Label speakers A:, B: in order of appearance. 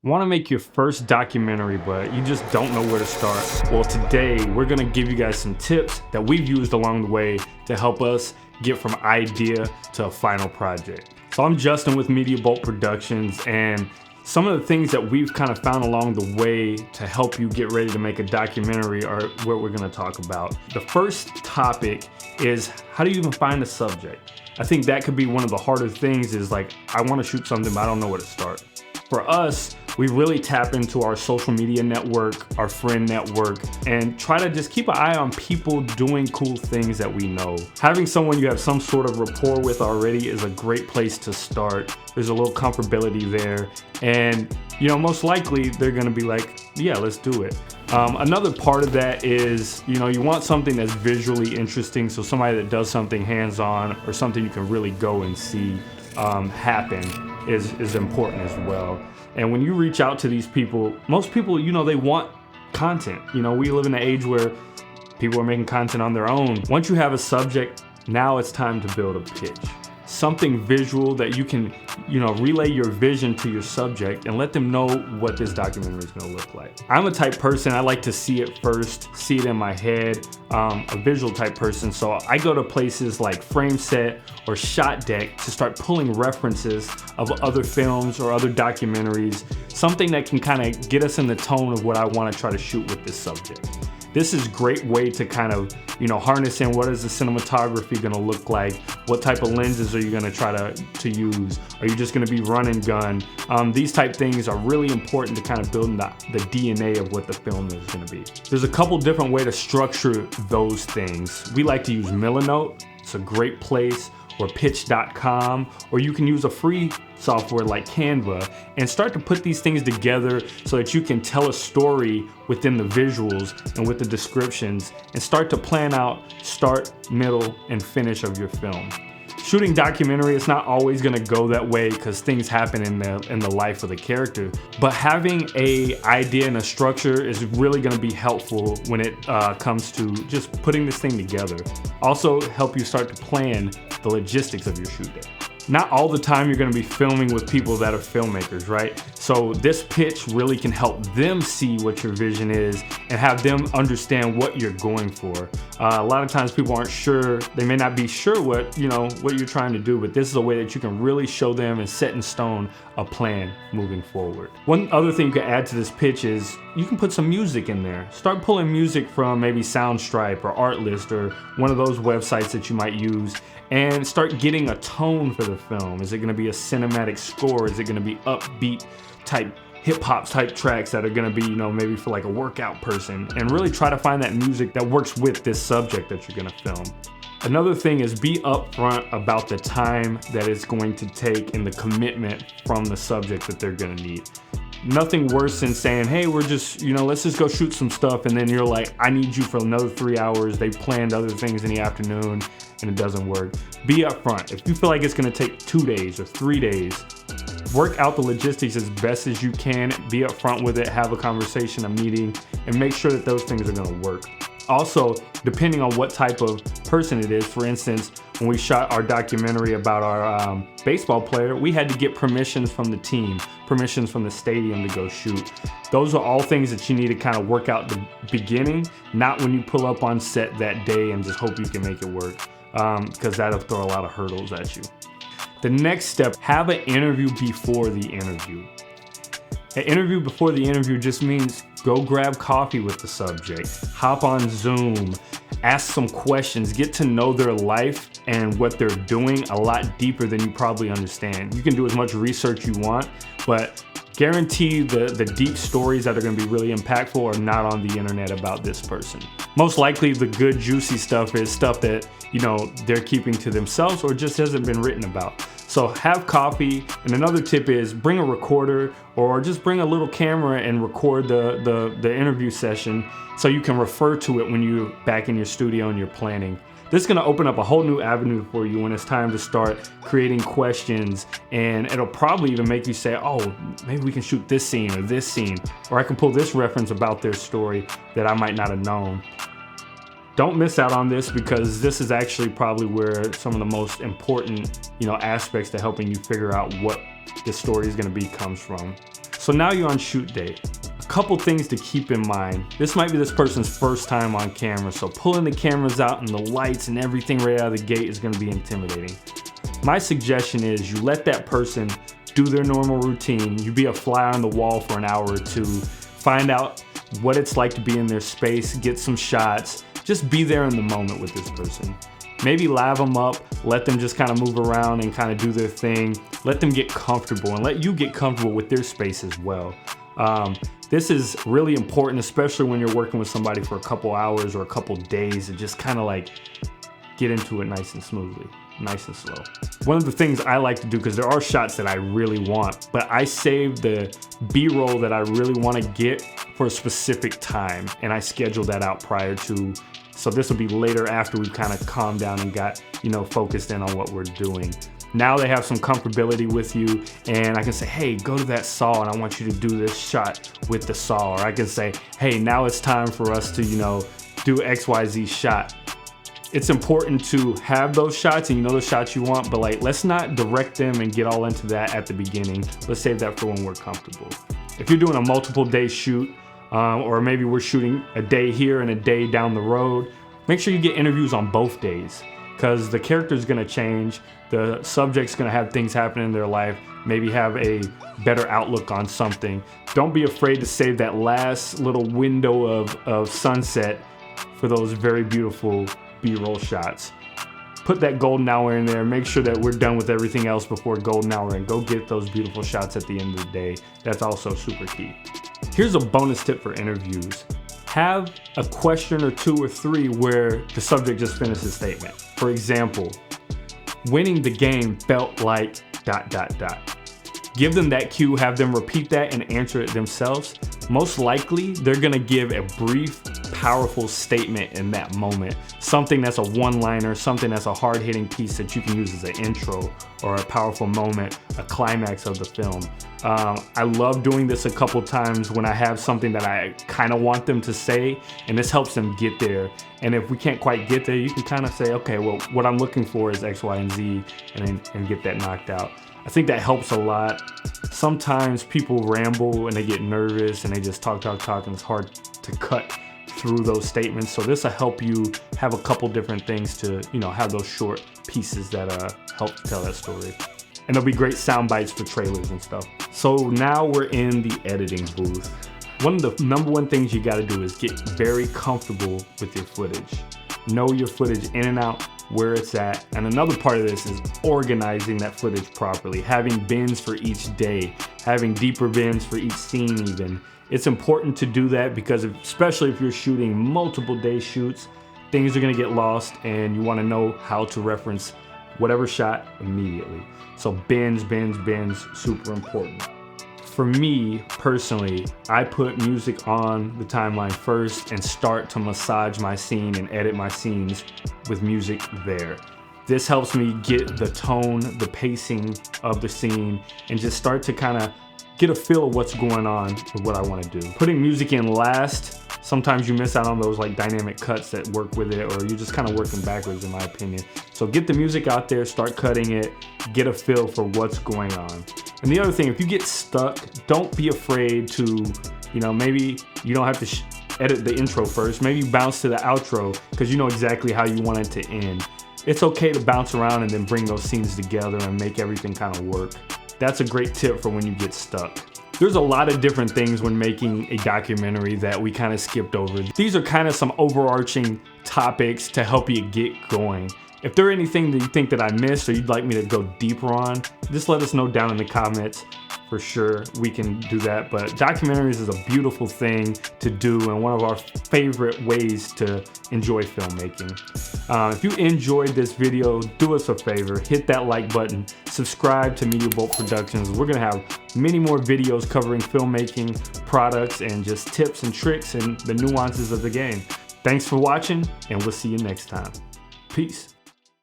A: Want to make your first documentary, but you just don't know where to start? Well, today we're going to give you guys some tips that we've used along the way to help us get from idea to a final project. So I'm Justin with Media Bolt Productions, and some of the things that we've kind of found along the way to help you get ready to make a documentary are what we're going to talk about. The first topic is, how do you even find a subject? I think that could be one of the harder things, is like, I want to shoot something, but I don't know where to start. For us, we really tap into our social media network, our friend network, and try to just keep an eye on people doing cool things that we know. Having someone you have some sort of rapport with already is a great place to start. There's a little comfortability there, and most likely they're gonna be like, yeah, let's do it. Another part of that is, you want something that's visually interesting, so somebody that does something hands-on or something you can really go and see happen is important as well. And when you reach out to these people, most people, they want content. We live in an age where people are making content on their own. Once you have a subject, now it's time to build a pitch. Something visual that you can, relay your vision to your subject and let them know what this documentary is going to look like. I'm a type person, I like to see it first, see it in my head, a visual type person. So I go to places like FrameSet or Shot Deck to start pulling references of other films or other documentaries, something that can kind of get us in the tone of what I want to try to shoot with this subject. This is a great way to kind of, harness in what is the cinematography going to look like, what type of lenses are you going to try to use, are you just going to be run and gun? These type things are really important to kind of build the DNA of what the film is going to be. There's a couple different ways to structure those things. We like to use Milanote. It's a great place, or pitch.com, or you can use a free software like Canva and start to put these things together so that you can tell a story within the visuals and with the descriptions and start to plan out start, middle, and finish of your film. Shooting documentary, it's not always gonna go that way because things happen in the life of the character, but having a idea and a structure is really gonna be helpful when it comes to just putting this thing together. Also help you start to plan the logistics of your shoot day. Not all the time you're gonna be filming with people that are filmmakers, right? So this pitch really can help them see what your vision is and have them understand what you're going for. A lot of times people aren't sure, they may not be sure what you're trying to do, but this is a way that you can really show them and set in stone a plan moving forward. One other thing you can add to this pitch is you can put some music in there. Start pulling music from maybe Soundstripe or Artlist or one of those websites that you might use, and start getting a tone for the film. Is it gonna be a cinematic score? Is it gonna be upbeat type hip-hop type tracks that are gonna be, maybe for like a workout person? And really try to find that music that works with this subject that you're gonna film. Another thing is, be upfront about the time that it's going to take and the commitment from the subject that they're gonna need. Nothing worse than saying, hey, we're just, let's just go shoot some stuff, and then you're like, I need you for another 3 hours. They planned other things in the afternoon and it doesn't work. Be upfront. If you feel like it's gonna take 2 days or 3 days, work out the logistics as best as you can. Be upfront with it, have a conversation, a meeting, and make sure that those things are gonna work. Also, depending on what type of person it is, for instance, when we shot our documentary about our baseball player, we had to get permissions from the team, permissions from the stadium to go shoot. Those are all things that you need to kind of work out the beginning, not when you pull up on set that day and just hope you can make it work, because that'll throw a lot of hurdles at you. The next step, have an interview before the interview. An interview before the interview just means go grab coffee with the subject, hop on Zoom, ask some questions, get to know their life and what they're doing a lot deeper than you probably understand. You can do as much research you want, but guarantee the deep stories that are going to be really impactful are not on the internet about this person. Most likely the good juicy stuff is stuff that they're keeping to themselves or just hasn't been written about. So have coffee, and another tip is bring a recorder or just bring a little camera and record the interview session so you can refer to it when you're back in your studio and you're planning. This is gonna open up a whole new avenue for you when it's time to start creating questions, and it'll probably even make you say, oh, maybe we can shoot this scene, or I can pull this reference about their story that I might not have known. Don't miss out on this, because this is actually probably where some of the most important, aspects to helping you figure out what the story is going to be comes from. So So now you're on shoot day. A couple things to keep in mind. This might be this person's first time on camera, so pulling the cameras out and the lights and everything right out of the gate is gonna be intimidating. My suggestion is you let that person do their normal routine. You be a fly on the wall for an hour or two, find out what it's like to be in their space, get some shots, just be there in the moment with this person. Maybe live them up, let them just kind of move around and kind of do their thing. Let them get comfortable and let you get comfortable with their space as well. This is really important, especially when you're working with somebody for a couple hours or a couple days, and just kind of like get into it nice and smoothly, nice and slow. One of the things I like to do, because there are shots that I really want, but I save the B-roll that I really want to get for a specific time, and I schedule that out prior to. So this will be later after we've kind of calmed down and got, focused in on what we're doing. Now they have some comfortability with you, and I can say, hey, go to that saw and I want you to do this shot with the saw. Or I can say, hey, now it's time for us to, do XYZ shot. It's important to have those shots and the shots you want, but let's not direct them and get all into that at the beginning. Let's save that for when we're comfortable. If you're doing a multiple day shoot, or maybe we're shooting a day here and a day down the road, make sure you get interviews on both days, because the character's gonna change, the subject's gonna have things happen in their life, maybe have a better outlook on something. Don't be afraid to save that last little window of sunset for those very beautiful B-roll shots. Put that golden hour in there, make sure that we're done with everything else before golden hour, and go get those beautiful shots at the end of the day. That's also super key. Here's a bonus tip for interviews. Have a question or two or three where the subject just finished his statement. For example, winning the game felt like ... Give them that cue, have them repeat that and answer it themselves. Most likely, they're gonna give a brief, powerful statement in that moment. Something that's a one-liner, something that's a hard-hitting piece that you can use as an intro or a powerful moment, a climax of the film. I love doing this a couple times when I have something that I kind of want them to say, and this helps them get there. And if we can't quite get there, you can kind of say, okay, well, what I'm looking for is X, Y, and Z, and get that knocked out. I think that helps a lot. Sometimes people ramble and they get nervous and they just talk, and it's hard to cut through those statements. So this will help you have a couple different things to, have those short pieces that help tell that story. And there'll be great sound bites for trailers and stuff. So now we're in the editing booth. One of the #1 things you gotta do is get very comfortable with your footage. Know your footage in and out, where it's at. And another part of this is organizing that footage properly, having bins for each day, having deeper bins for each scene even. It's important to do that because especially if you're shooting multiple day shoots, things are gonna get lost and you wanna know how to reference whatever shot immediately. So bins, super important. For me personally, I put music on the timeline first and start to massage my scene and edit my scenes with music there. This helps me get the tone, the pacing of the scene, and just start to kind of get a feel of what's going on with what I want to do. Putting music in last, sometimes you miss out on those dynamic cuts that work with it, or you're just kind of working backwards in my opinion. So get the music out there, start cutting it, get a feel for what's going on. And the other thing, if you get stuck, don't be afraid to, maybe you don't have to edit the intro first, maybe bounce to the outro because you know exactly how you want it to end. It's okay to bounce around and then bring those scenes together and make everything kind of work. That's a great tip for when you get stuck. There's a lot of different things when making a documentary that we kind of skipped over. These are kind of some overarching topics to help you get going. If there's anything that you think that I missed or you'd like me to go deeper on, just let us know down in the comments. For sure, we can do that. But documentaries is a beautiful thing to do and one of our favorite ways to enjoy filmmaking. If you enjoyed this video, do us a favor, hit that like button, subscribe to Media Bolt Productions. We're gonna have many more videos covering filmmaking, products, and just tips and tricks and the nuances of the game. Thanks for watching, and we'll see you next time. Peace.